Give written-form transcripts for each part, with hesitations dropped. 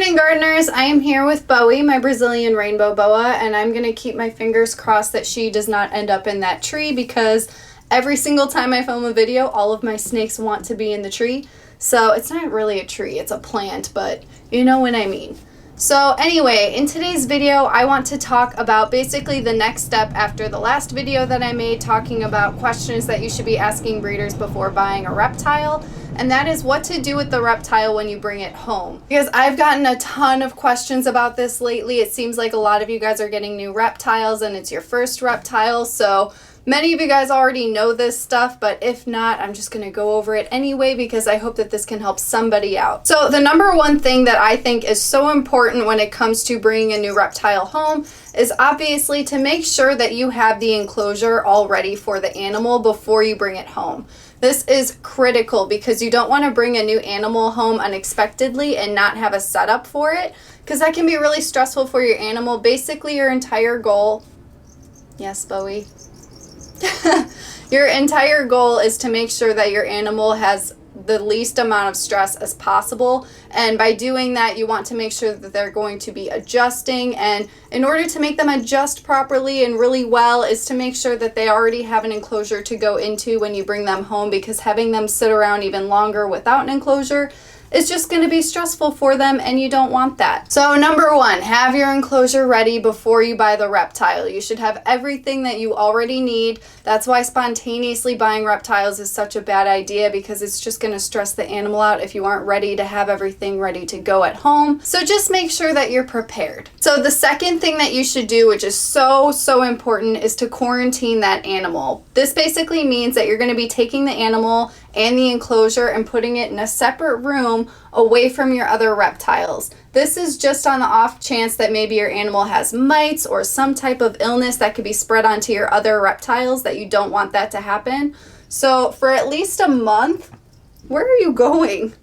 morning, gardeners. I am here with Bowie, my Brazilian rainbow boa, and I'm going to keep my fingers crossed that she does not end up in that tree because every single time I film a video, all of my snakes want to be in the tree. So it's not really a tree, it's a plant, but you know what I mean. So anyway, in today's video, I want to talk about basically the next step after the last video that I made talking about questions that you should be asking breeders before buying a reptile. And that is what to do with the reptile when you bring it home. Because I've gotten a ton of questions about this lately. It seems like a lot of you guys are getting new reptiles and it's your first reptile. So many of you guys already know this stuff, but if not, I'm just going to go over it anyway because I hope that this can help somebody out. So the number one thing that I think is so important when it comes to bringing a new reptile home is obviously to make sure that you have the enclosure all ready for the animal before you bring it home. This is critical because you don't want to bring a new animal home unexpectedly and not have a setup for it, because that can be really stressful for your animal. Basically, your entire goal, yes, Bowie, your entire goal is to make sure that your animal has the least amount of stress as possible, and by doing that you want to make sure that they're going to be adjusting, and in order to make them adjust properly and really well is to make sure that they already have an enclosure to go into when you bring them home, because having them sit around even longer without an enclosure is just going to be stressful for them, and you don't want that. So number one, have your enclosure ready before you buy the reptile. You should have everything that you already need. That's why spontaneously buying reptiles is such a bad idea, because it's just going to stress the animal out if you aren't ready to have everything ready to go at home. So just make sure that you're prepared. So the second thing that you should do, which is so important, is to quarantine that animal. This basically means that you're going to be taking the animal and the enclosure and putting it in a separate room away from your other reptiles. This is just on the off chance that maybe your animal has mites or some type of illness that could be spread onto your other reptiles that you don't want that to happen. So for at least a month, where are you going?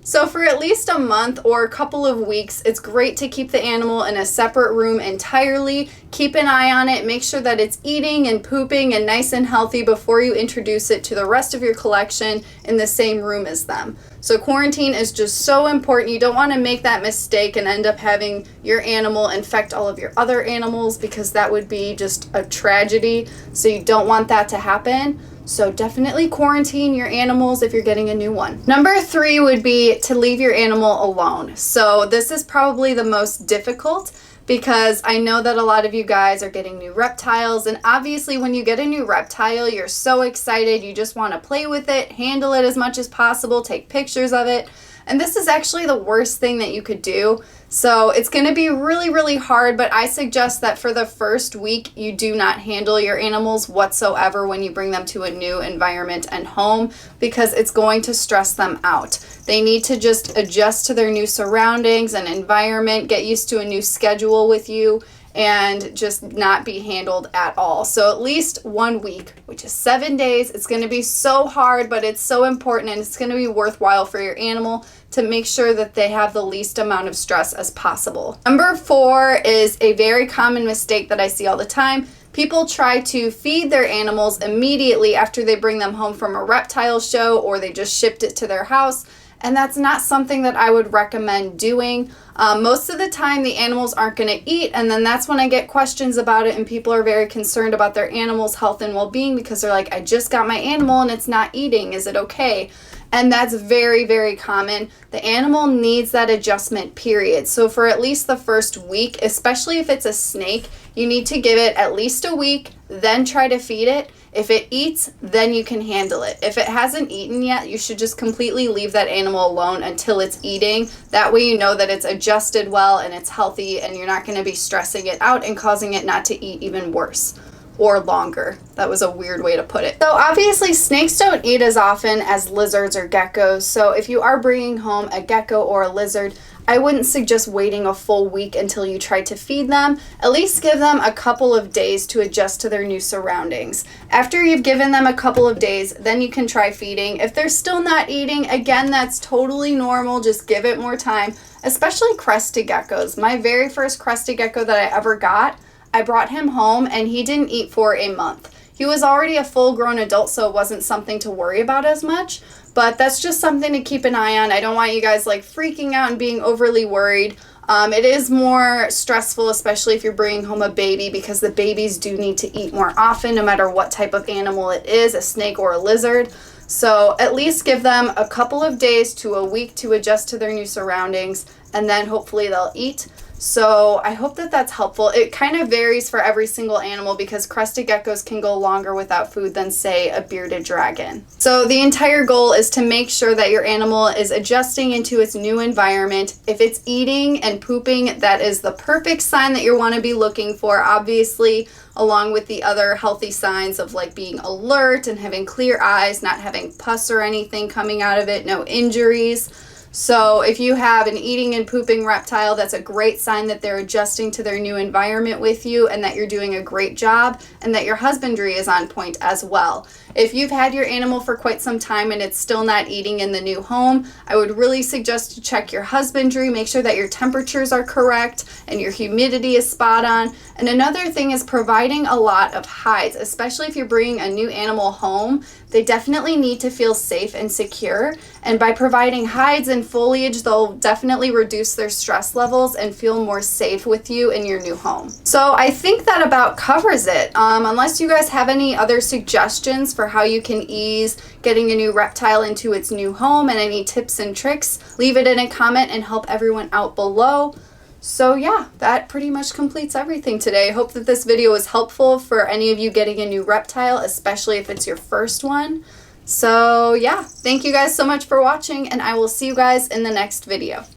So for at least a month or a couple of weeks, it's great to keep the animal in a separate room entirely. Keep an eye on it. Make sure that it's eating and pooping and nice and healthy before you introduce it to the rest of your collection in the same room as them. So quarantine is just so important. You don't want to make that mistake and end up having your animal infect all of your other animals, because that would be just a tragedy. So you don't want that to happen. So definitely quarantine your animals if you're getting a new one. Number 3 would be to leave your animal alone. So this is probably the most difficult, because I know that a lot of you guys are getting new reptiles, and obviously when you get a new reptile, you're so excited. You just want to play with it, handle it as much as possible, take pictures of it. And this is actually the worst thing that you could do. So it's going to be really hard, but I suggest that for the first week, you do not handle your animals whatsoever when you bring them to a new environment and home, because it's going to stress them out. They need to just adjust to their new surroundings and environment, get used to a new schedule with you, and just not be handled at all. So at least 1 week, which is 7 days. It's going to be so hard, but it's so important, and it's going to be worthwhile for your animal to make sure that they have the least amount of stress as possible. Number 4 is a very common mistake that I see all the time. People try to feed their animals immediately after they bring them home from a reptile show, or they just shipped it to their house. And that's not something that I would recommend doing. Most of the time the animals aren't going to eat, and then that's when I get questions about it, and people are very concerned about their animal's health and well-being, because they're like, I just got my animal and it's not eating. Is it okay? And that's very common. The animal needs that adjustment period. So for at least the first week, especially if it's a snake, you need to give it at least a week, then try to feed it. If it eats, then you can handle it. If it hasn't eaten yet, you should just completely leave that animal alone until it's eating. That way you know that it's adjusted well and it's healthy, and you're not going to be stressing it out and causing it not to eat even worse or longer. That was a weird way to put it. So obviously snakes don't eat as often as lizards or geckos. So if you are bringing home a gecko or a lizard, I wouldn't suggest waiting a full week until you try to feed them. At least give them a couple of days to adjust to their new surroundings. After you've given them a couple of days, then you can try feeding. If they're still not eating, again, that's totally normal. Just give it more time, especially crested geckos. My very first crested gecko that I ever got, I brought him home and he didn't eat for a month. He was already a full-grown adult, so it wasn't something to worry about as much. But that's just something to keep an eye on. I don't want you guys like freaking out and being overly worried. It is more stressful, especially if you're bringing home a baby, because the babies do need to eat more often, no matter what type of animal it is, a snake or a lizard. So at least give them a couple of days to a week to adjust to their new surroundings, and then hopefully they'll eat. So I hope that that's helpful. It kind of varies for every single animal, because crested geckos can go longer without food than, say, a bearded dragon. So the entire goal is to make sure that your animal is adjusting into its new environment. If it's eating and pooping, that is the perfect sign that you want to be looking for, obviously, along with the other healthy signs of like being alert and having clear eyes, not having pus or anything coming out of it, no injuries. So if you have an eating and pooping reptile, that's a great sign that they're adjusting to their new environment with you, and that you're doing a great job, and that your husbandry is on point as well. If you've had your animal for quite some time and it's still not eating in the new home, I would really suggest to check your husbandry, make sure that your temperatures are correct and your humidity is spot on. And another thing is providing a lot of hides, especially if you're bringing a new animal home. They definitely need to feel safe and secure, and by providing hides and foliage, they'll definitely reduce their stress levels and feel more safe with you in your new home. So I think that about covers it. Unless you guys have any other suggestions for how you can ease getting a new reptile into its new home, and any tips and tricks, leave it in a comment and help everyone out below. So yeah, that pretty much completes everything today. I hope that this video was helpful for any of you getting a new reptile, especially if it's your first one. So yeah, thank you guys so much for watching, and I will see you guys in the next video.